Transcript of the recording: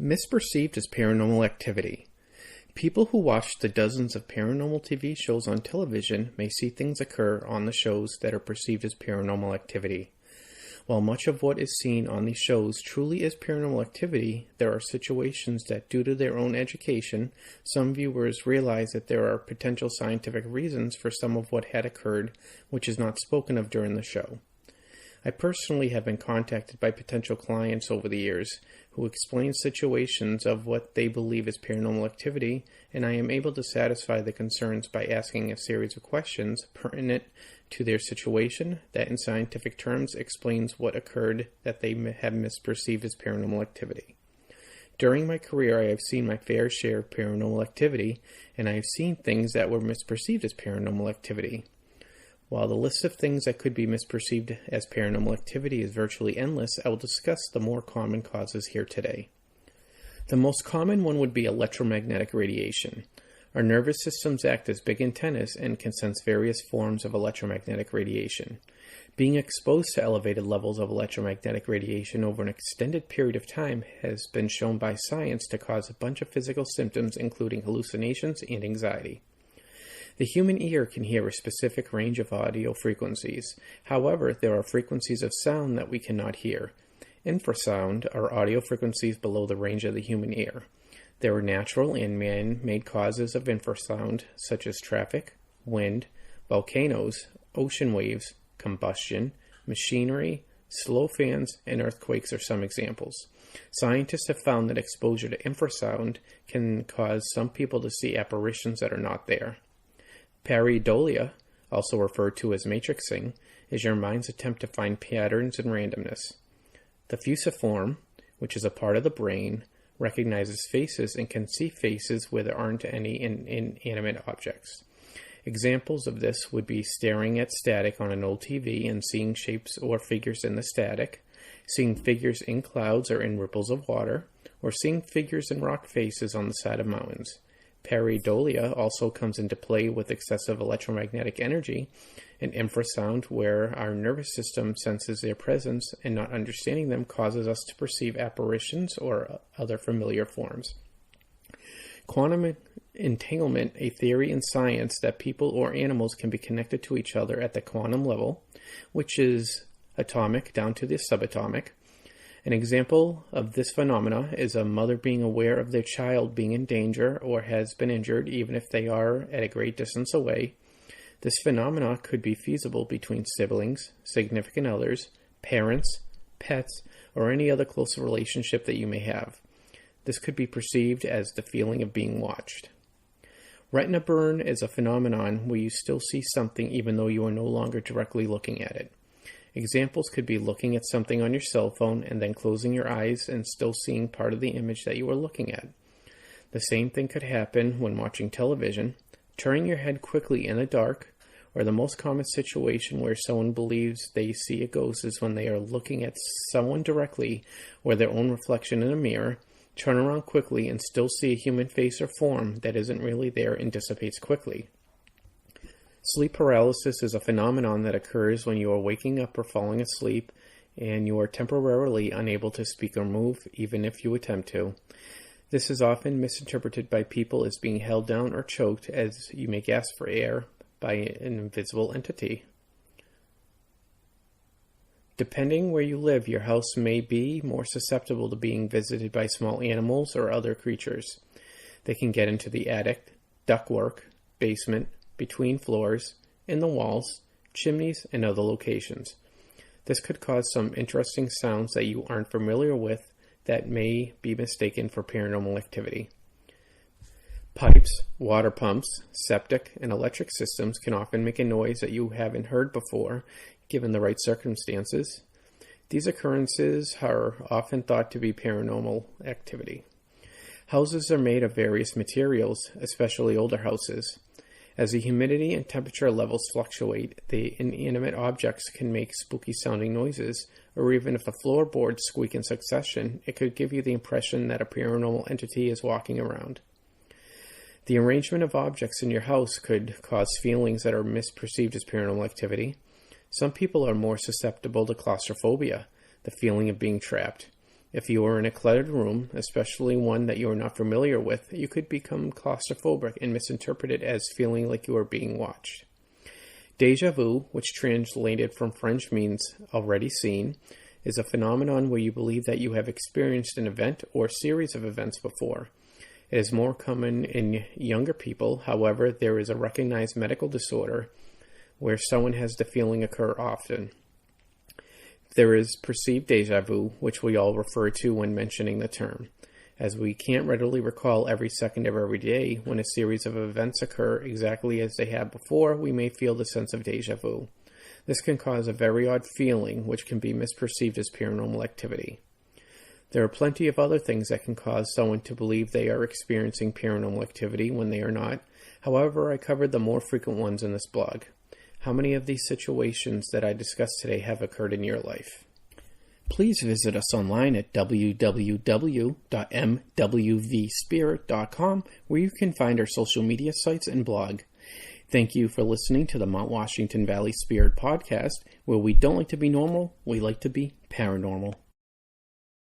Misperceived as paranormal activity. People who watch the dozens of paranormal TV shows on television may see things occur on the shows that are perceived as paranormal activity. While much of what is seen on these shows truly is paranormal activity, there are situations that, due to their own education, some viewers realize that there are potential scientific reasons for some of what had occurred, which is not spoken of during the show. I personally have been contacted by potential clients over the years who explain situations of what they believe is paranormal activity, and I am able to satisfy the concerns by asking a series of questions pertinent to their situation that in scientific terms explains what occurred that they have misperceived as paranormal activity. During my career, I have seen my fair share of paranormal activity, and I have seen things that were misperceived as paranormal activity. While the list of things that could be misperceived as paranormal activity is virtually endless, I will discuss the more common causes here today. The most common one would be electromagnetic radiation. Our nervous systems act as big antennas and can sense various forms of electromagnetic radiation. Being exposed to elevated levels of electromagnetic radiation over an extended period of time has been shown by science to cause a bunch of physical symptoms, including hallucinations and anxiety. The human ear can hear a specific range of audio frequencies. However, there are frequencies of sound that we cannot hear. Infrasound are audio frequencies below the range of the human ear. There are natural and man-made causes of infrasound, such as traffic, wind, volcanoes, ocean waves, combustion, machinery, slow fans, and earthquakes are some examples. Scientists have found that exposure to infrasound can cause some people to see apparitions that are not there. Pareidolia, also referred to as matrixing, is your mind's attempt to find patterns and randomness. The fusiform, which is a part of the brain, recognizes faces and can see faces where there aren't any inanimate objects. Examples of this would be staring at static on an old TV and seeing shapes or figures in the static, seeing figures in clouds or in ripples of water, or seeing figures in rock faces on the side of mountains. Pareidolia also comes into play with excessive electromagnetic energy and infrasound, where our nervous system senses their presence and not understanding them causes us to perceive apparitions or other familiar forms. Quantum entanglement, a theory in science that people or animals can be connected to each other at the quantum level, which is atomic down to the subatomic. An example of this phenomena is a mother being aware of their child being in danger or has been injured even if they are at a great distance away. This phenomena could be feasible between siblings, significant others, parents, pets, or any other close relationship that you may have. This could be perceived as the feeling of being watched. Retina burn is a phenomenon where you still see something even though you are no longer directly looking at it. Examples could be looking at something on your cell phone and then closing your eyes and still seeing part of the image that you are looking at. The same thing could happen when watching television, turning your head quickly in the dark, or the most common situation where someone believes they see a ghost is when they are looking at someone directly or their own reflection in a mirror, turn around quickly and still see a human face or form that isn't really there and dissipates quickly. Sleep paralysis is a phenomenon that occurs when you are waking up or falling asleep and you are temporarily unable to speak or move, even if you attempt to. This is often misinterpreted by people as being held down or choked as you may gasp for air by an invisible entity. Depending where you live, your house may be more susceptible to being visited by small animals or other creatures. They can get into the attic, ductwork, basement, between floors, in the walls, chimneys, and other locations. This could cause some interesting sounds that you aren't familiar with that may be mistaken for paranormal activity. Pipes, water pumps, septic, and electric systems can often make a noise that you haven't heard before, given the right circumstances. These occurrences are often thought to be paranormal activity. Houses are made of various materials, especially older houses. As the humidity and temperature levels fluctuate, the inanimate objects can make spooky sounding noises, or even if the floorboards squeak in succession, it could give you the impression that a paranormal entity is walking around. The arrangement of objects in your house could cause feelings that are misperceived as paranormal activity. Some people are more susceptible to claustrophobia, the feeling of being trapped. If you are in a cluttered room, especially one that you are not familiar with, you could become claustrophobic and misinterpret it as feeling like you are being watched. Deja vu, which translated from French means already seen, is a phenomenon where you believe that you have experienced an event or series of events before. It is more common in younger people. However, there is a recognized medical disorder where someone has the feeling occur often. There is perceived deja vu, which we all refer to when mentioning the term. As we can't readily recall every second of every day, when a series of events occur exactly as they have before, we may feel the sense of deja vu. This can cause a very odd feeling, which can be misperceived as paranormal activity. There are plenty of other things that can cause someone to believe they are experiencing paranormal activity when they are not. However, I covered the more frequent ones in this blog. How many of these situations that I discussed today have occurred in your life? Please visit us online at www.mwvspirit.com, where you can find our social media sites and blog. Thank you for listening to the Mount Washington Valley Spirit Podcast, where we don't like to be normal, we like to be paranormal.